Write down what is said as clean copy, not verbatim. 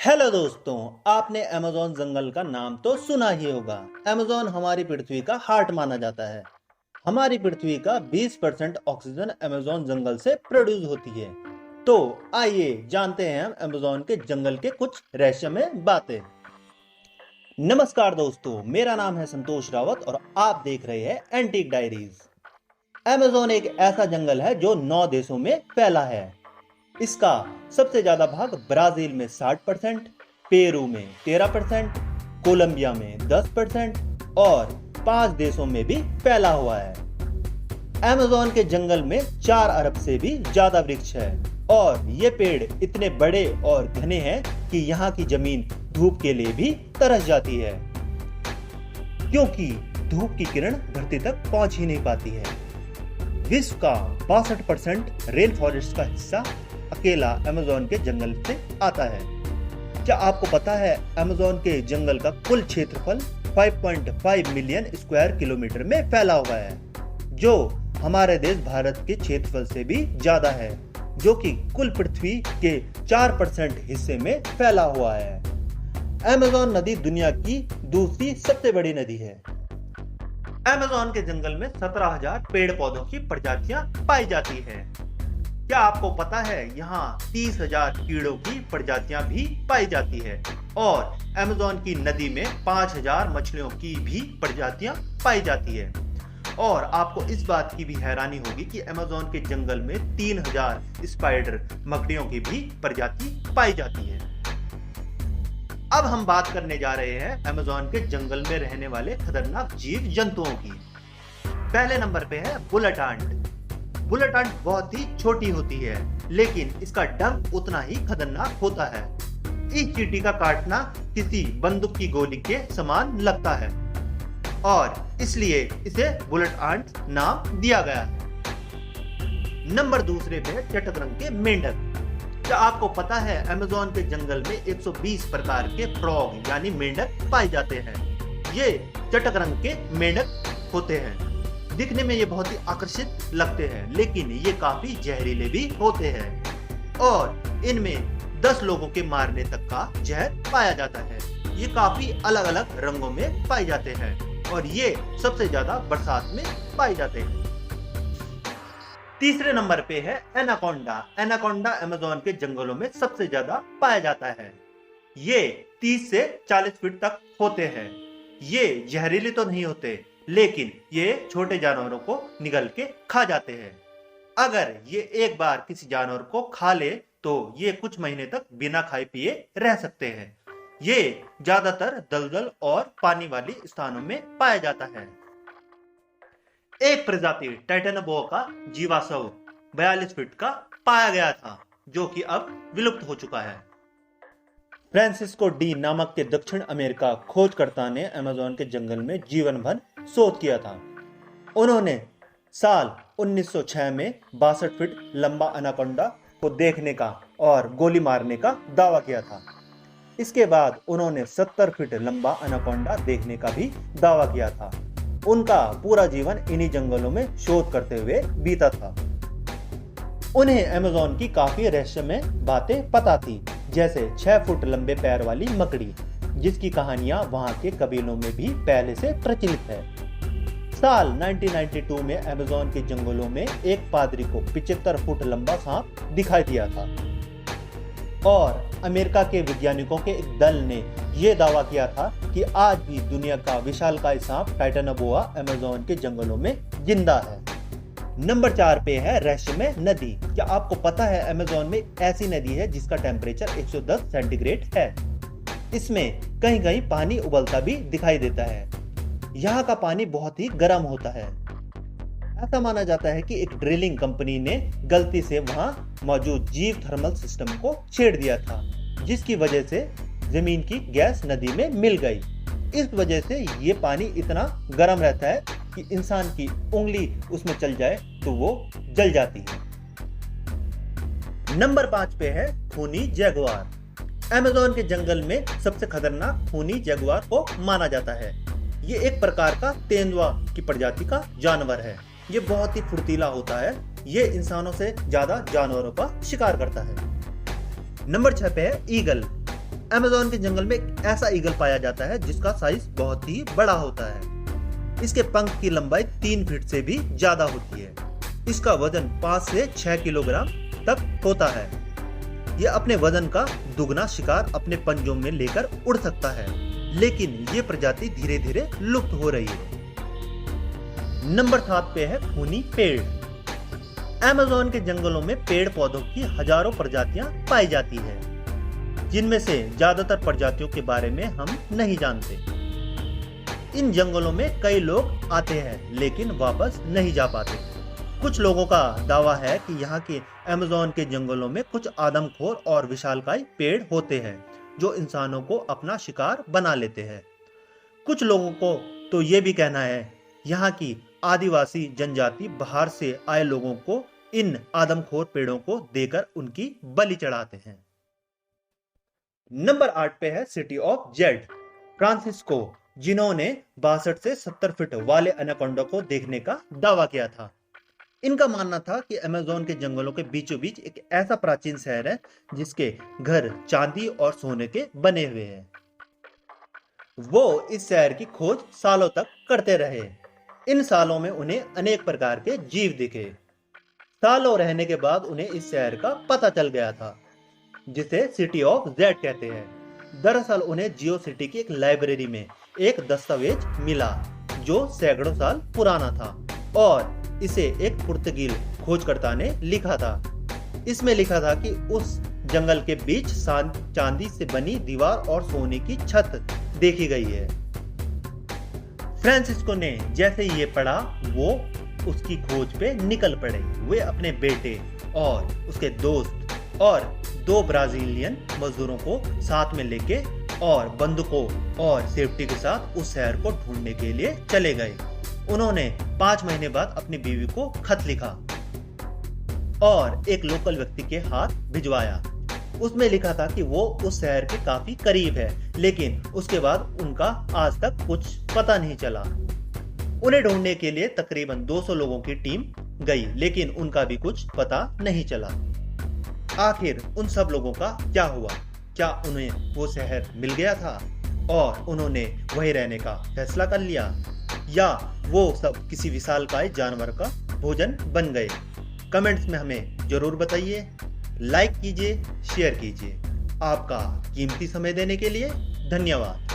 Hello दोस्तों, आपने Amazon जंगल का नाम तो सुना ही होगा। अमेज़न हमारी पृथ्वी का हार्ट माना जाता है। हमारी पृथ्वी का 20% ऑक्सीजन अमेज़न जंगल से प्रोड्यूस होती है। तो आइए जानते हैं हम अमेज़न के जंगल के कुछ रहस्यमय बातें। नमस्कार दोस्तों, मेरा नाम है संतोष रावत और आप देख रहे हैं एंटीक डायरीज। अमेज़न एक ऐसा जंगल है जो 9 देशों में फैला है। इसका सबसे ज्यादा भाग ब्राजील में 60%, पेरू में 13%, कोलंबिया में 10% और 5 देशों में भी फैला हुआ है। अमेज़न के जंगल में 4 अरब से भी ज्यादा वृक्ष है और ये पेड़ इतने बड़े और घने हैं कि यहाँ की जमीन धूप के लिए भी तरस जाती है, क्योंकि धूप की किरण धरती तक पहुंच ही नहीं पाती है। विश्व का 62% रेन फॉरेस्ट का हिस्सा अकेला अमेज़न के जंगल से आता है। क्या आपको पता है अमेज़न के जंगल का कुल क्षेत्रफल 5.5 मिलियन स्क्वायर किलोमीटर में फैला हुआ है, जो हमारे देश भारत के क्षेत्रफल से भी ज्यादा है, जो कि कुल पृथ्वी के 4% हिस्से में फैला हुआ है। अमेज़न नदी दुनिया की दूसरी सबसे बड़ी नदी है। अमेज़न के जंगल में 17,000 पेड़ पौधों की प्रजातियां पाई जाती हैं। क्या आपको पता है यहाँ 30,000 कीड़ों की प्रजातियां भी पाई जाती है और अमेज़न की नदी में 5,000 मछलियों की भी प्रजातियां पाई जाती है। और आपको इस बात की भी हैरानी होगी कि अमेज़न के जंगल में 3,000 स्पाइडर मकड़ियों की भी प्रजाति पाई जाती है। अब हम बात करने जा रहे हैं अमेज़न के जंगल में रहने वाले खतरनाक जीव जंतुओं की। पहले नंबर पे है बुलेट आंट। बुलेट आंट बहुत ही छोटी होती है, लेकिन इसका डंक उतना ही खतरनाक होता है। इस चींटी का काटना किसी बंदूक की गोली के समान लगता है और इसलिए इसे बुलेट आंट नाम दिया गया है। नंबर दूसरे पे है चटक रंग के मेंढक। क्या आपको पता है अमेज़न के जंगल में 120 प्रकार के फ्रॉग यानी मेंढक पाए जाते हैं। ये चटक रंग के मेंढक होते हैं। दिखने में ये बहुत ही आकर्षित लगते हैं, लेकिन ये काफी जहरीले भी होते हैं और इनमें 10 लोगों के मारने तक का जहर पाया जाता है। ये काफी अलग अलग रंगों में पाए जाते हैं और ये सबसे ज्यादा बरसात में पाए जाते हैं। तीसरे नंबर पे है एनाकोंडा। एनाकोंडा अमेज़न के जंगलों में सबसे ज्यादा पाया जाता है। ये 30 से 40 फीट तक होते हैं। ये जहरीले तो नहीं होते, लेकिन ये छोटे जानवरों को निगल के खा जाते हैं। अगर ये एक बार किसी जानवर को खा ले तो ये कुछ महीने तक बिना खाए पिए रह सकते हैं। ये ज्यादातर दलदल और पानी वाली स्थानों में पाया जाता है। एक प्रजाति टाइटेनोबोआ का जीवाश्म 42 फीट का पाया गया था, जो कि अब विलुप्त हो चुका है। फ्रांसिस्को डी नामक के दक्षिण अमेरिका खोजकर्ता ने अमेज़न के जंगल में जीवन भर शोध किया था। उन्होंने साल 1906 में 62 फीट लंबा एनाकोंडा को देखने का और गोली मारने का दावा किया था। इसके बाद उन्होंने 70 फीट लंबा एनाकोंडा देखने का भी दावा किया था। उनका पूरा जीवन इन्हीं जंगलों में शोध करते हुए बीता था। उन्हें अमेज़न की काफी रहस्यमय बातें पता थी, जैसे 6 फुट लंबे पैर वाली मकड़ी, जिसकी कहानियां वहां के कबीलों में भी पहले से प्रचलित है। साल 1992 में अमेज़न के जंगलों में एक पादरी को 75 फुट लंबा सांप दिखाई दिया था और अमेरिका के वैज्ञानिकों के एक दल ने यह दावा किया था कि आज भी दुनिया का विशालकाय सांप टाइटेनोबोआ अमेज़न के जंगलों में जिंदा है। नंबर 4 पे है रहस्यमय नदी। क्या आपको पता है अमेज़न में ऐसी नदी है जिसका टेम्परेचर 110 सेंटीग्रेड है। इसमें कहीं कहीं पानी उबलता भी दिखाई देता है। यहाँ का पानी बहुत ही गर्म होता है। ऐसा माना जाता है कि एक ड्रिलिंग कंपनी ने गलती से वहां मौजूद जीव थर्मल सिस्टम को छेड़ दिया था, जिसकी वजह से जमीन की गैस नदी में मिल गई। इस वजह से ये पानी इतना गर्म रहता है कि इंसान की उंगली उसमें चल जाए तो वो जल जाती है। नंबर 5 पे है खूनी जगुआर। अमेज़न के जंगल में सबसे खतरनाक खूनी जगुआर को माना जाता है। ये एक प्रकार का तेंदुआ की प्रजाति का जानवर है। ये बहुत ही फुर्तीला होता है। ये इंसानों से ज्यादा जानवरों का शिकार करता है। नंबर 6 पे है ईगल। अमेज़न के जंगल में एक ऐसा ईगल पाया जाता है जिसका साइज बहुत ही बड़ा होता है। इसके पंख की लंबाई 3 फीट से भी ज्यादा होती है। इसका वजन 5 से 6 किलोग्राम तक होता है। यह अपने वजन का दुगना शिकार अपने पंजों में लेकर उड़ सकता है, लेकिन ये प्रजाति धीरे धीरे लुप्त हो रही है। नंबर 7 पे है खूनी पेड़। अमेज़न के जंगलों में पेड़ पौधों की हजारों प्रजातियां पाई जाती है, जिनमें से ज्यादातर प्रजातियों के बारे में हम नहीं जानते। इन जंगलों में कई लोग आते हैं लेकिन वापस नहीं जा पाते। कुछ लोगों का दावा है कि यहाँ के अमेज़न के जंगलों में कुछ आदमखोर और विशालकाय पेड़ होते हैं जो इंसानों को अपना शिकार बना लेते हैं। कुछ लोगों को तो ये भी कहना है यहाँ की आदिवासी जनजाति बाहर से आए लोगों को इन आदमखोर पेड़ों को देकर उनकी बलि चढ़ाते हैं। नंबर 8 पे है सिटी ऑफ जेड फ्रांसिस्को, जिन्होंने 62 से 70 फीट वाले एनाकोंडा को देखने का दावा किया था। इनका मानना था कि अमेज़न के जंगलों के बीचों बीच एक ऐसा प्राचीन शहर है जिसके घर चांदी और सोने के बने हुए हैं। वो इस शहर की खोज सालों तक करते रहे। इन सालों में उन्हें अनेक प्रकार के जीव दिखे। सालों रहने के बाद उन्हें इस शहर का पता चल गया था, जिसे सिटी ऑफ जेड कहते हैं। दरअसल उन्हें जियो सिटी की एक लाइब्रेरी में एक दस्तावेज मिला जो सैकड़ों साल पुराना था और इसे एक पुर्तगाली खोजकर्ता ने लिखा था। इसमें लिखा था कि उस जंगल के बीच चांदी से बनी दीवार और सोने की छत देखी गई है। फ्रांसिस्को ने जैसे ये पढ़ा वो उसकी खोज पे निकल पड़े। वे अपने बेटे और उसके दोस्त और 2 ब्राजीलियन मजदूरों को साथ में लेके और बंदूकों और सेफ्टी के साथ उस शहर को ढूंढने के लिए चले गए। उन्होंने 5 महीने बाद अपनी बीवी को खत लिखा और एक लोकल व्यक्ति के हाथ भिजवाया। उसमें लिखा था कि वो उस शहर के काफी करीब है, लेकिन उसके बाद उनका आज तक कुछ पता नहीं चला। उन्हें ढूंढने के लिए तकरीबन 200 लोगों की टीम गई, लेकिन उनका भी कुछ पता नहीं चला। आखिर उन सब लोगों का क्या हुआ? क्या उन्हें वो शहर मिल गया था और उन्होंने वहीं रहने का फैसला कर लिया, या वो सब किसी विशालकाय जानवर का भोजन बन गए? कमेंट्स में हमें जरूर बताइए। लाइक कीजिए, शेयर कीजिए। आपका कीमती समय देने के लिए धन्यवाद।